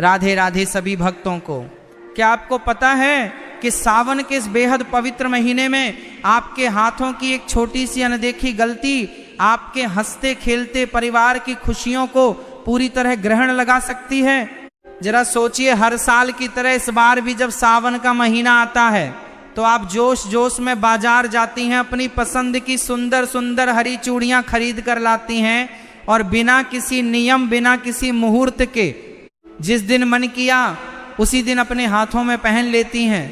राधे राधे सभी भक्तों को। क्या आपको पता है कि सावन के इस बेहद पवित्र महीने में आपके हाथों की एक छोटी सी अनदेखी गलती आपके हंसते खेलते परिवार की खुशियों को पूरी तरह ग्रहण लगा सकती है? जरा सोचिए, हर साल की तरह इस बार भी जब सावन का महीना आता है तो आप जोश जोश में बाजार जाती हैं, अपनी पसंद की सुंदर सुंदर हरी चूड़ियां खरीद कर लाती हैं और बिना किसी नियम, बिना किसी मुहूर्त के जिस दिन मन किया उसी दिन अपने हाथों में पहन लेती हैं।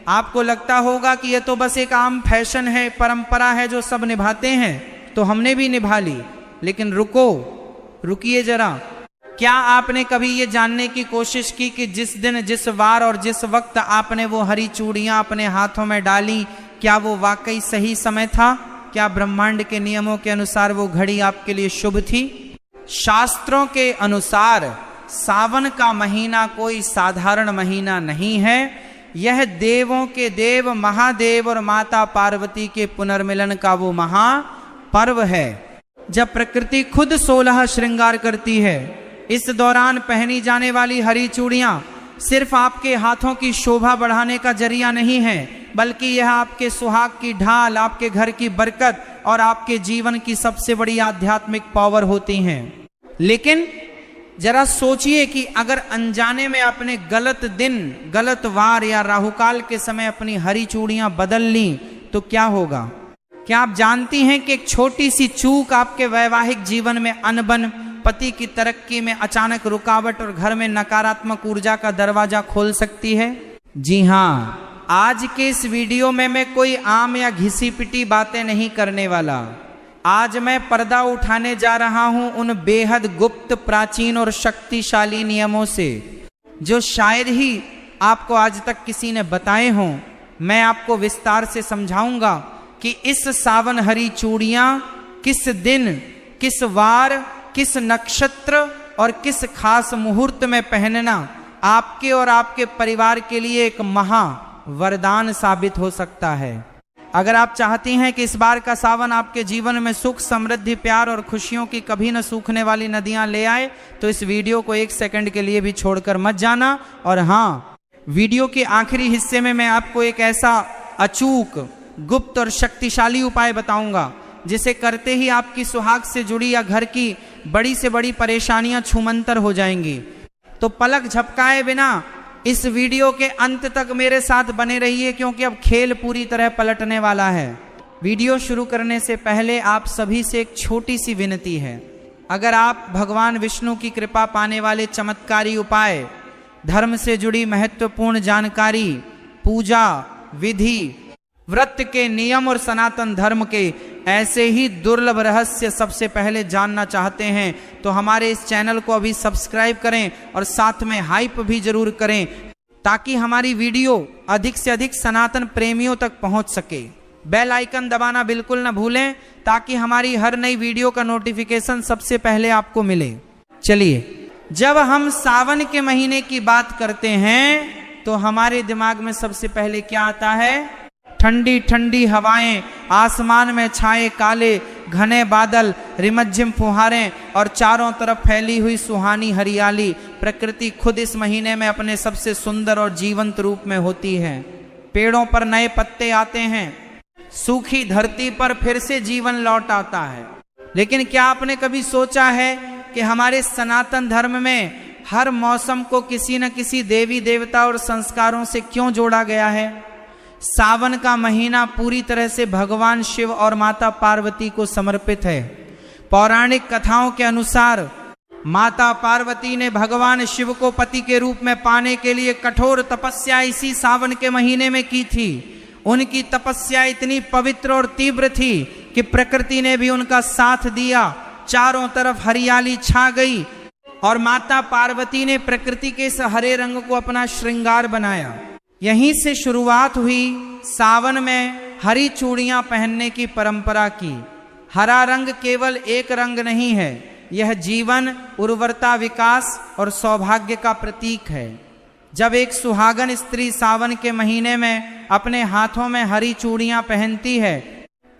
आपको लगता होगा कि यह तो बस एक आम फैशन है, परंपरा है जो सब निभाते हैं, तो हमने भी निभा ली। लेकिन रुकिए जरा, क्या आपने कभी ये जानने की कोशिश की कि जिस दिन, जिस वार और जिस वक्त आपने वो हरी चूड़ियां अपने हाथों में डाली, क्या वो वाकई सही समय था? क्या ब्रह्मांड के नियमों के अनुसार वो घड़ी आपके लिए शुभ थी? शास्त्रों के अनुसार सावन का महीना कोई साधारण महीना नहीं है। यह देवों के देव महादेव और माता पार्वती के पुनर्मिलन का वो महापर्व है, जब प्रकृति खुद 16 श्रृंगार करती है। इस दौरान पहनी जाने वाली हरी चूड़ियां सिर्फ आपके हाथों की शोभा बढ़ाने का जरिया नहीं है, बल्कि यह आपके सुहाग की ढाल, आपके घर की बरकत और आपके जीवन की सबसे बड़ी आध्यात्मिक पावर होती हैं। लेकिन जरा सोचिए कि अगर अनजाने में आपने गलत दिन, गलत वार या राहुकाल के समय अपनी हरी चूड़ियां बदल ली तो क्या होगा? क्या आप जानती हैं कि एक छोटी सी चूक आपके वैवाहिक जीवन में अनबन, पति की तरक्की में अचानक रुकावट और घर में नकारात्मक ऊर्जा का दरवाजा खोल सकती है? जी हाँ, आज के इस वीडियो में मैं कोई आम या घिसी पिटी बातें नहीं करने वाला। आज मैं पर्दा उठाने जा रहा हूं उन बेहद गुप्त, प्राचीन और शक्तिशाली नियमों से जो शायद ही आपको आज तक किसी ने बताए हों। मैं आपको विस्तार से समझाऊंगा कि इस सावन हरी चूड़ियां किस दिन, किस वार, किस नक्षत्र और किस खास मुहूर्त में पहनना आपके और आपके परिवार के लिए एक महा वरदान साबित हो सकता है। अगर आप चाहती हैं कि इस बार का सावन आपके जीवन में सुख, समृद्धि, प्यार और खुशियों की कभी न सूखने वाली नदियां ले आए, तो इस वीडियो को 1 सेकंड के लिए भी छोड़कर मत जाना। और हाँ, वीडियो के आखिरी हिस्से में मैं आपको एक ऐसा अचूक, गुप्त और शक्तिशाली उपाय बताऊंगा जिसे करते ही आपकी सुहाग से जुड़ी या घर की बड़ी से बड़ी परेशानियां छूमंतर हो जाएंगी। तो पलक झपकाए बिना इस वीडियो के अंत तक मेरे साथ बने रहिए, क्योंकि अब खेल पूरी तरह पलटने वाला है। वीडियो शुरू करने से पहले आप सभी से एक छोटी सी विनती है। अगर आप भगवान विष्णु की कृपा पाने वाले चमत्कारी उपाय, धर्म से जुड़ी महत्वपूर्ण जानकारी, पूजा विधि, व्रत के नियम और सनातन धर्म के ऐसे ही दुर्लभ रहस्य सबसे पहले जानना चाहते हैं, तो हमारे इस चैनल को अभी सब्सक्राइब करें और साथ में हाइप भी जरूर करें, ताकि हमारी वीडियो अधिक से अधिक सनातन प्रेमियों तक पहुंच सके। बेल आइकन दबाना बिल्कुल न भूलें, ताकि हमारी हर नई वीडियो का नोटिफिकेशन सबसे पहले आपको मिले। चलिए, जब हम सावन के महीने की बात करते हैं तो हमारे दिमाग में सबसे पहले क्या आता है? ठंडी ठंडी हवाएं, आसमान में छाए काले घने बादल, रिमझिम फुहारें और चारों तरफ फैली हुई सुहानी हरियाली। प्रकृति खुद इस महीने में अपने सबसे सुंदर और जीवंत रूप में होती है। पेड़ों पर नए पत्ते आते हैं, सूखी धरती पर फिर से जीवन लौट आता है। लेकिन क्या आपने कभी सोचा है कि हमारे सनातन धर्म में हर मौसम को किसी न किसी देवी देवता और संस्कारों से क्यों जोड़ा गया है? सावन का महीना पूरी तरह से भगवान शिव और माता पार्वती को समर्पित है। पौराणिक कथाओं के अनुसार माता पार्वती ने भगवान शिव को पति के रूप में पाने के लिए कठोर तपस्या इसी सावन के महीने में की थी। उनकी तपस्या इतनी पवित्र और तीव्र थी कि प्रकृति ने भी उनका साथ दिया। चारों तरफ हरियाली छा गई और माता पार्वती ने प्रकृति के इस हरे रंग को अपना श्रृंगार बनाया। यहीं से शुरुआत हुई सावन में हरी चूड़ियां पहनने की परंपरा की। हरा रंग केवल एक रंग नहीं है, यह जीवन, उर्वरता, विकास और सौभाग्य का प्रतीक है। जब एक सुहागन स्त्री सावन के महीने में अपने हाथों में हरी चूड़ियां पहनती है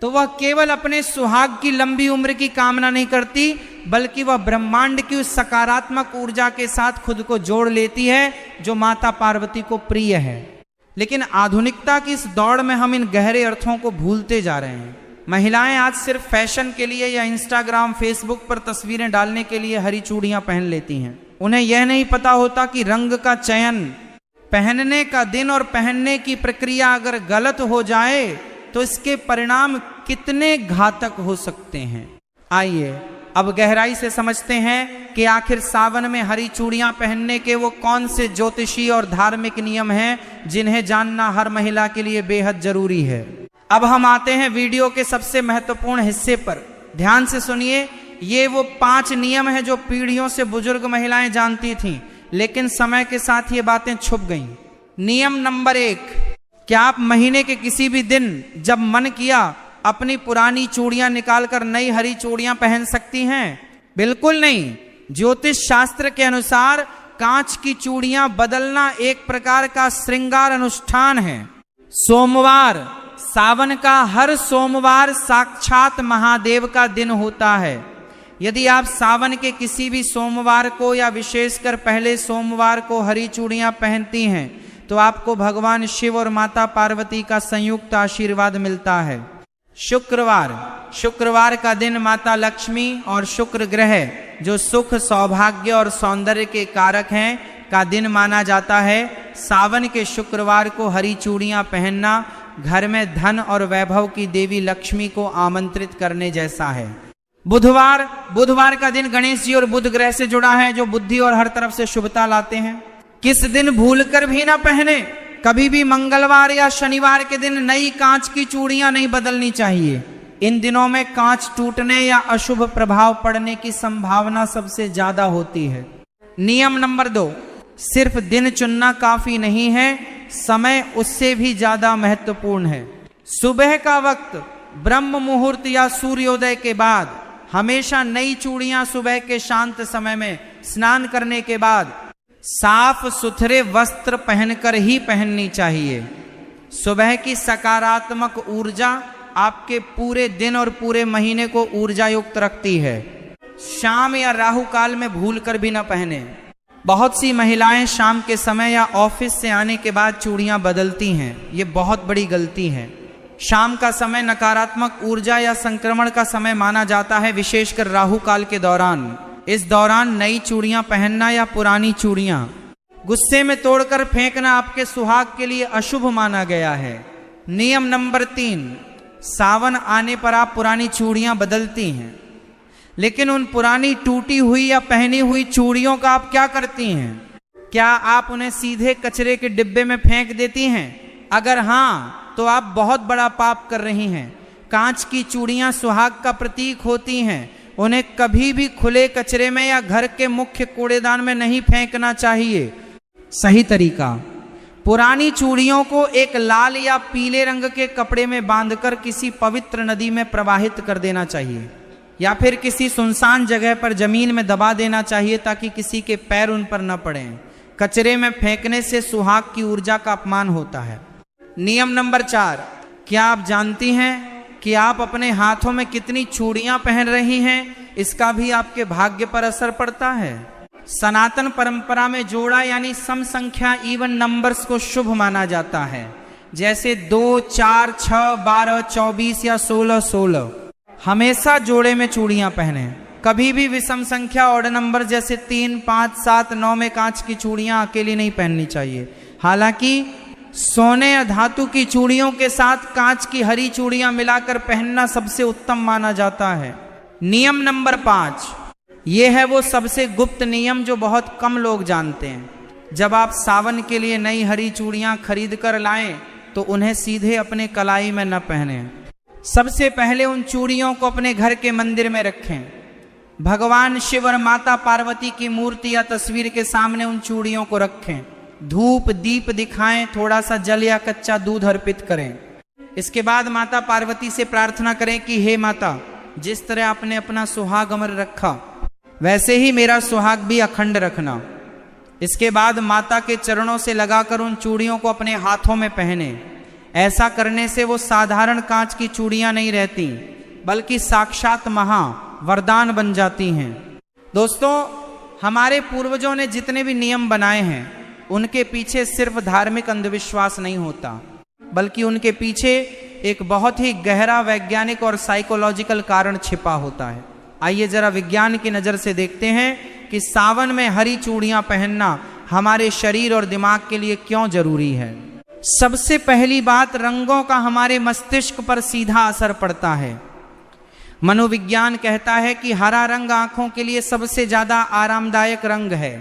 तो वह केवल अपने सुहाग की लंबी उम्र की कामना नहीं करती, बल्कि वह ब्रह्मांड की उस सकारात्मक ऊर्जा के साथ खुद को जोड़ लेती है जो माता पार्वती को प्रिय है। लेकिन आधुनिकता की इस दौड़ में हम इन गहरे अर्थों को भूलते जा रहे हैं। महिलाएं आज सिर्फ फैशन के लिए या इंस्टाग्राम फेसबुक पर तस्वीरें डालने के लिए हरी चूड़ियां पहन लेती हैं। उन्हें यह नहीं पता होता कि रंग का चयन, पहनने का दिन और पहनने की प्रक्रिया अगर गलत हो जाए तो इसके परिणाम कितने घातक हो सकते हैं। आइए अब गहराई से समझते हैं कि आखिर सावन में हरी चूड़ियां पहनने के वो कौन से ज्योतिषीय और धार्मिक नियम हैं जिन्हें जानना हर महिला के लिए बेहद जरूरी है। अब हम आते हैं वीडियो के सबसे महत्वपूर्ण हिस्से पर। ध्यान से सुनिए, ये वो 5 नियम हैं जो पीढ़ियों से बुजुर्ग महिलाएं जानती थीं, लेकिन समय के साथ ये बातें छुप गईं। नियम नंबर 1, क्या आप महीने के किसी भी दिन जब मन किया अपनी पुरानी चूड़ियां निकालकर नई हरी चूड़ियां पहन सकती हैं? बिल्कुल नहीं। ज्योतिष शास्त्र के अनुसार कांच की चूड़ियां बदलना एक प्रकार का श्रृंगार अनुष्ठान है। सोमवार, सावन का हर सोमवार साक्षात महादेव का दिन होता है। यदि आप सावन के किसी भी सोमवार को या विशेषकर पहले सोमवार को हरी चूड़ियां पहनती हैं तो आपको भगवान शिव और माता पार्वती का संयुक्त आशीर्वाद मिलता है। शुक्रवार, शुक्रवार का दिन माता लक्ष्मी और शुक्र ग्रह जो सुख, सौभाग्य और सौंदर्य के कारक हैं का दिन माना जाता है। सावन के शुक्रवार को हरी चूड़ियां पहनना घर में धन और वैभव की देवी लक्ष्मी को आमंत्रित करने जैसा है। बुधवार, बुधवार का दिन गणेश जी और बुध ग्रह से जुड़ा है जो बुद्धि और हर तरफ से शुभता लाते हैं। किस दिन भूलकर भी ना पहने, कभी भी मंगलवार या शनिवार के दिन नई कांच की चूड़ियां नहीं बदलनी चाहिए। इन दिनों में कांच टूटने या अशुभ प्रभाव पड़ने की संभावना सबसे ज्यादा होती है। नियम नंबर 2, सिर्फ दिन चुनना काफी नहीं है, समय उससे भी ज्यादा महत्वपूर्ण है। सुबह का वक्त ब्रह्म मुहूर्त या सूर्योदय के बाद हमेशा नई चूड़ियां सुबह के शांत समय में स्नान करने के बाद साफ सुथरे वस्त्र पहनकर ही पहननी चाहिए। सुबह की सकारात्मक ऊर्जा आपके पूरे दिन और पूरे महीने को ऊर्जा युक्त रखती है। शाम या राहु काल में भूलकर भी ना पहने। बहुत सी महिलाएं शाम के समय या ऑफिस से आने के बाद चूड़ियां बदलती हैं, ये बहुत बड़ी गलती है। शाम का समय नकारात्मक ऊर्जा या संक्रमण का समय माना जाता है, विशेषकर राहु काल के दौरान। इस दौरान नई चूड़ियां पहनना या पुरानी चूड़ियां गुस्से में तोड़कर फेंकना आपके सुहाग के लिए अशुभ माना गया है। नियम नंबर 3, सावन आने पर आप पुरानी चूड़ियां बदलती हैं, लेकिन उन पुरानी टूटी हुई या पहनी हुई चूड़ियों का आप क्या करती हैं? क्या आप उन्हें सीधे कचरे के डिब्बे में फेंक देती हैं? अगर हाँ, तो आप बहुत बड़ा पाप कर रही हैं। कांच की चूड़ियां सुहाग का प्रतीक होती हैं, उन्हें कभी भी खुले कचरे में या घर के मुख्य कूड़ेदान में नहीं फेंकना चाहिए। सही तरीका, पुरानी चूड़ियों को एक लाल या पीले रंग के कपड़े में बांधकर किसी पवित्र नदी में प्रवाहित कर देना चाहिए या फिर किसी सुनसान जगह पर जमीन में दबा देना चाहिए ताकि किसी के पैर उन पर न पड़ें। कचरे में फेंकने से सुहाग की ऊर्जा का अपमान होता है। नियम नंबर 4, क्या आप जानती हैं कि आप अपने हाथों में कितनी चूड़ियां पहन रही हैं? इसका भी आपके भाग्य पर असर पड़ता है। सनातन परंपरा में जोड़ा यानी सम संख्या इवन नंबर्स को शुभ माना जाता है, जैसे 2, 4, 6, 12, 24 या 16, 16। हमेशा जोड़े में चूड़ियां पहने। कभी भी विषम संख्या ऑड नंबर जैसे 3, 5, 7, 9 में कांच की चूड़ियां अकेली नहीं पहननी चाहिए। हालांकि सोने या धातु की चूड़ियों के साथ कांच की हरी चूड़ियां मिलाकर पहनना सबसे उत्तम माना जाता है। नियम नंबर 5, ये है वो सबसे गुप्त नियम जो बहुत कम लोग जानते हैं। जब आप सावन के लिए नई हरी चूड़ियां खरीद कर लाएं तो उन्हें सीधे अपने कलाई में न पहने। सबसे पहले उन चूड़ियों को अपने घर के मंदिर में रखें। भगवान शिव और माता पार्वती की मूर्ति या तस्वीर के सामने उन चूड़ियों को रखें। धूप दीप दिखाएं, थोड़ा सा जल या कच्चा दूध अर्पित करें। इसके बाद माता पार्वती से प्रार्थना करें कि हे माता, जिस तरह आपने अपना सुहाग अमर रखा वैसे ही मेरा सुहाग भी अखंड रखना। इसके बाद माता के चरणों से लगाकर उन चूड़ियों को अपने हाथों में पहने। ऐसा करने से वो साधारण कांच की चूड़ियां नहीं रहती, बल्कि साक्षात वरदान बन जाती हैं। दोस्तों, हमारे पूर्वजों ने जितने भी नियम बनाए हैं उनके पीछे सिर्फ धार्मिक अंधविश्वास नहीं होता, बल्कि उनके पीछे एक बहुत ही गहरा वैज्ञानिक और साइकोलॉजिकल कारण छिपा होता है। आइए जरा विज्ञान की नज़र से देखते हैं कि सावन में हरी चूड़ियां पहनना हमारे शरीर और दिमाग के लिए क्यों जरूरी है। सबसे पहली बात, रंगों का हमारे मस्तिष्क पर सीधा असर पड़ता है। मनोविज्ञान कहता है कि हरा रंग आंखों के लिए सबसे ज्यादा आरामदायक रंग है।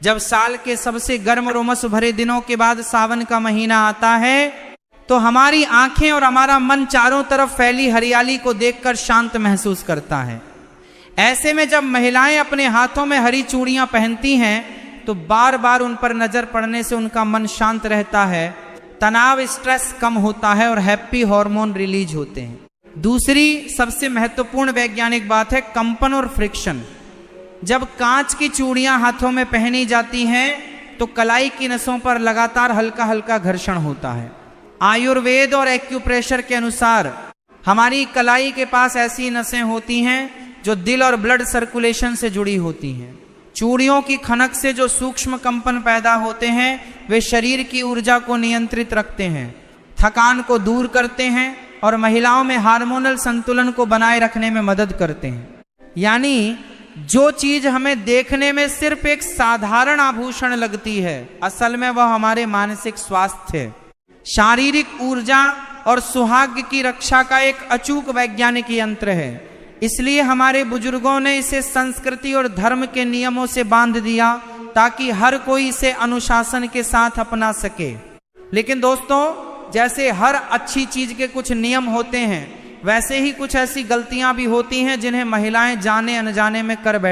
जब साल के सबसे गर्म और उमस भरे दिनों के बाद सावन का महीना आता है तो हमारी आंखें और हमारा मन चारों तरफ फैली हरियाली को देखकर शांत महसूस करता है। ऐसे में जब महिलाएं अपने हाथों में हरी चूड़ियां पहनती हैं तो बार बार उन पर नजर पड़ने से उनका मन शांत रहता है, तनाव स्ट्रेस कम होता है और हैप्पी हार्मोन रिलीज होते हैं। दूसरी सबसे महत्वपूर्ण वैज्ञानिक बात है कंपन और फ्रिक्शन। जब कांच की चूड़ियां हाथों में पहनी जाती हैं तो कलाई की नसों पर लगातार हल्का हल्का घर्षण होता है। आयुर्वेद और एक्यूप्रेशर के अनुसार हमारी कलाई के पास ऐसी नसें होती हैं जो दिल और ब्लड सर्कुलेशन से जुड़ी होती हैं। चूड़ियों की खनक से जो सूक्ष्म कंपन पैदा होते हैं वे शरीर की ऊर्जा को नियंत्रित रखते हैं, थकान को दूर करते हैं और महिलाओं में हार्मोनल संतुलन को बनाए रखने में मदद करते हैं। यानी जो चीज हमें देखने में सिर्फ एक साधारण आभूषण लगती है, असल में वह हमारे मानसिक स्वास्थ्य, शारीरिक ऊर्जा और सुहाग की रक्षा का एक अचूक वैज्ञानिक यंत्र है। इसलिए हमारे बुजुर्गों ने इसे संस्कृति और धर्म के नियमों से बांध दिया ताकि हर कोई इसे अनुशासन के साथ अपना सके। लेकिन दोस्तों, जैसे हर अच्छी चीज के कुछ नियम होते हैं, वैसे ही कुछ ऐसी गलतियां भी होती हैं जिन्हें महिलाएं जाने अनजाने में कर बैठ